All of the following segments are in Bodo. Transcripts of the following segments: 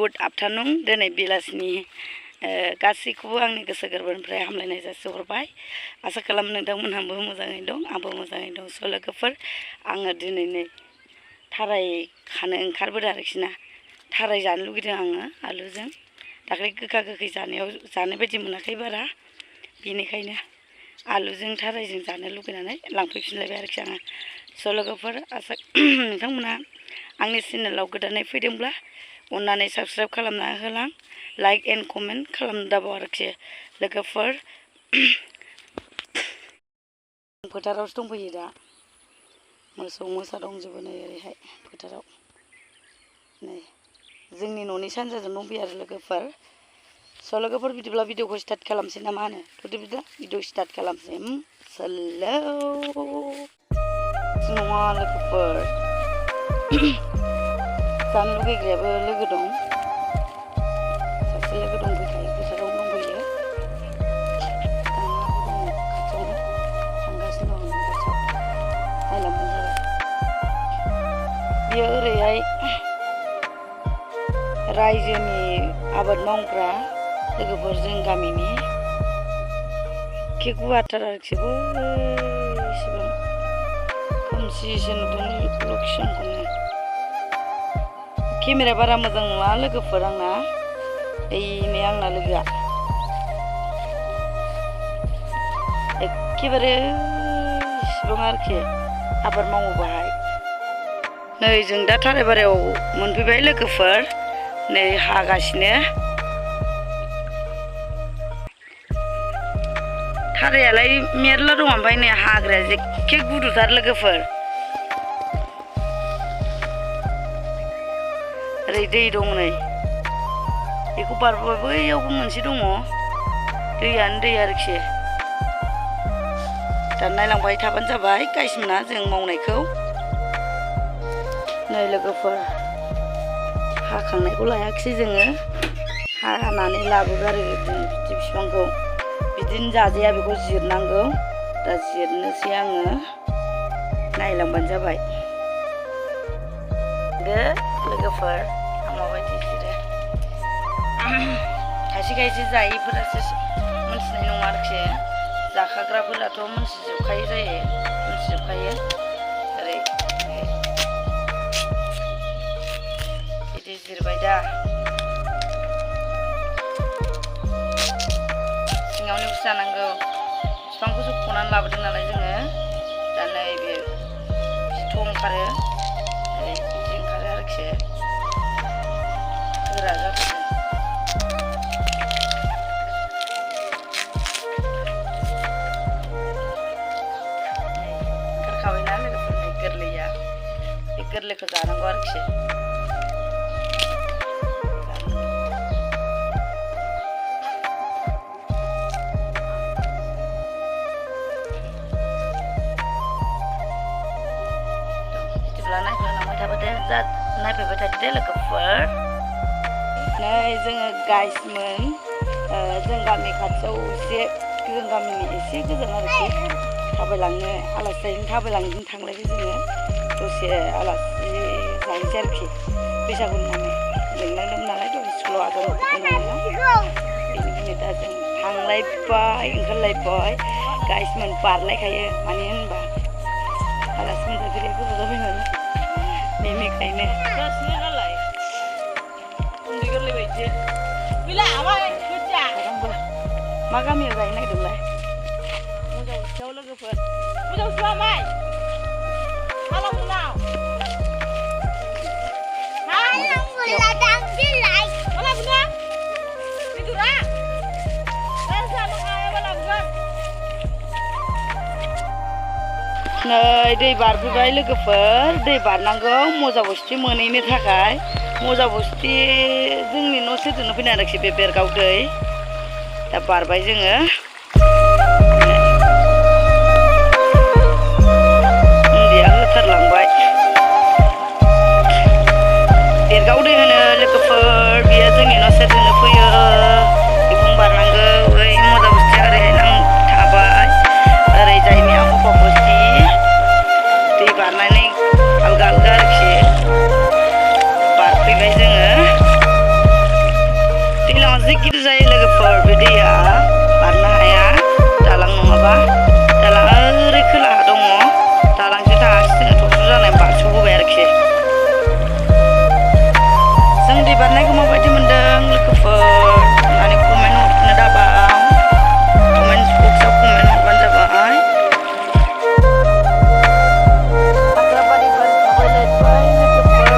गुड आफ्टारनुन दिनै बेलासिनि गासैखौबो आंनि गोसो गोरबोनिफ्राय हामलायनाय जासिहरबाय आसा खालामो नोंथांमोनहाबो मोजाङै दं आंबो मोजाङै दं स' लोगोफोर आङो दिनै नै थाराय खानो ओंखारबोदों आरोखि ना थाराय जानो लुगैदों आङो आलुजों दाख्लै गोखा गोखै जानाय बायदि मोनाखै बारा बेनिखायनो आलुजों थारायजों जानो लुगैनानै लांफैफिनलायबाय आरोखि आङो स' लोगोफोर आसा नोंथांमोनहा आंनि चेनेलाव गोदानै फैदोंब्ला अन्नानै साबस्क्राइब खालामना होलां लाइक एन्ड कमेन्ट खालामनो दाबाव आरोखि लोगोफोर फोथारावसो दंफैयो दा मोसौ मोसा दंजोबो नै ओरैहाय फोथाराव नै जोंनि न'नि सानजाजों दंफैयो आरो लोगोफोर स' लोगोफोर बिदिब्ला भिडिअखौ स्टार्ट खालामसै ना मा होनो थ' बिदिब्ला भिडिअ स्टार्ट खालामसै हेलौ नङा लोगोफोर जानो लुगैग्रायाबो लोगो दं सासे लोगो दंफैखायो फोथाराव दंफैयो खाथियावनो थांगासिनो दं खाथियाव नायलांबानो जाबाय बियो ओरैहाय रायजोनि आबाद मावग्रा लोगोफोर जों गामिनि एखे गुवारथार आरोखि इसेबां खोमसिसो नुदों लकेसनखौनो केमेरा बारा मोजां नङा लोगोफोर आंना नै आंना लोगोआ एखेबारे इसिबां आरोखि आबाद मावो बाहाय नै जों दा थारायबारियाव मोनफैबाय लोगोफोर नै हागासिनो थारायालाय मेरला दं ओमफ्राय नै हाग्राया एखे गुदुथार लोगोफोर ओरै दै दं नै बेखौ बारबोबाय बैयावबो मोनसे दङ दैयानो दै आरोखि दा नायलांबाय थाबानो जाबाय गाइसमोना जों मावनायखौ नै लोगोफोर हाखांनायखौ लायाखिसै जोङो हानानै लाबोगारो बिदि बिफांखौ बिदिनो जाजाया बेखौ जिरनांगौ दा जिरनोसै आङो नायलांबानो जाबाय लोगोफोर माबायदि जिरो खायसे खायसे जायैफोरासो मोनथिनाय नङा आरोखि जाखाग्राफोराथ' मोनथिजोबखायो जायो मोनथिजोबखायो ओरै बिदि जिरबाय दा सिङावनो जानांगौ बिफांखौ सोबख'नानै लाबोदों नालाय जोङो दा नैबे बिथ' ओंखारो बिदि ओंखारो आरोखि गोरा जाथारदों ओंखारखाबायना लोगोफोरनि गोरलैया बे गोरलैखौ जानांगौ आरोखि नायफैबाय थादो दे लोगोफोर नै जोङो गाइसमोन जों गामि खाथियाव जों गामिनि एसे गोजान आरोखि थाबायलांनो आलासि जाहैनो थाबायलांनो थांलायबाय जोङो दसे आलासि जाहैनोसै आरोखि बैसागुनि नामै लिंलांदोंमोन नालाय दहाय स्कुलाव आगान होनायाव बेनिखायनो दा जों थांलायबाय ओंखारलायबाय गाइसमोन बारलायखायो मानो होनबा आलासि मोनजाफेरिया गोबाव जाबाय नालाय बेनिखायनो नालाय उन्दै गोरलै बायदि मा गामियाव जाहैनो नागिरदोंलाय मोजां बुस्थुआव लोगोफोर मोजां बुस्थुआ माइ नै दै बारफैबाय लोगोफोर दै बारनांगौ मजा बस्थि मोनहैनो थाखाय मजा बस्थि जोंनि न' सेरजोंनो फैनाय आरोखि बे बेरगाव दै दा बारबाय जोङो उन्दैया होथारलांबाय बेरगाव दै होनो लोगोफोर बियो जोंनि न' सेरजोंनो फैयो बेखौनो बारनांगौ ओइ मजा बस्थि ओरैहाय थाबाय ओरै जायनिया मफा बस्थि दै बारनानै आलगा आलगा आरोखि बारफैबाय जोङो दैज्लाङाव जि गिदिर जायो लोगोफोर बे दैया बारनो हाया दालां नङाबा दालाङा ओरै खोलाहा दङ दालांजों थाङाखै जोङो थबस्र' जानाय बारस'बोबाय आरोखि जों दै बारनायखौ माबायदि मोन्दों लोगोफोर होननानै कमेन्ट हरफिननो दाबाव कमेन्ट बक्सआव कमेन्ट हरबानो जाबाय हाग्राबारि बारि थाबायलायबाय लोगोफोर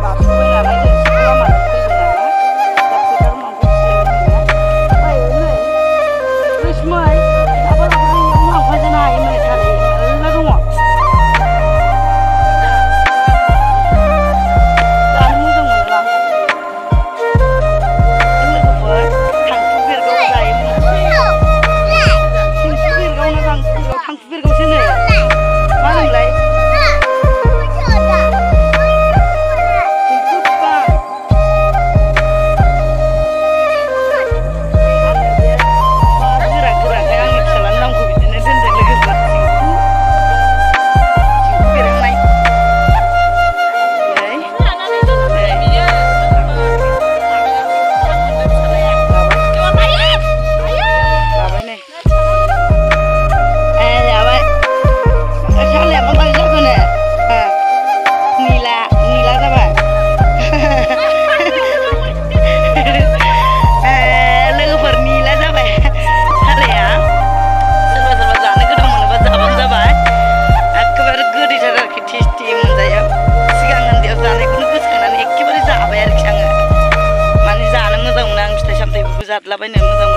बारस'बाय नालाय जों सिखला मानो फैबाय नालाय दा फोथार मांखौ नै रैसुमै लाबा इयावनो लांफाजानो हायोमोन थारै मेरला दङ जानो मोजां मोनोलां लोगोफोर थांखु बेरगाव जायोमोन थांखु बेरगावनो थांखु बेरगावसो नो मा होनोमोनलाय जादलाबायनो मोजां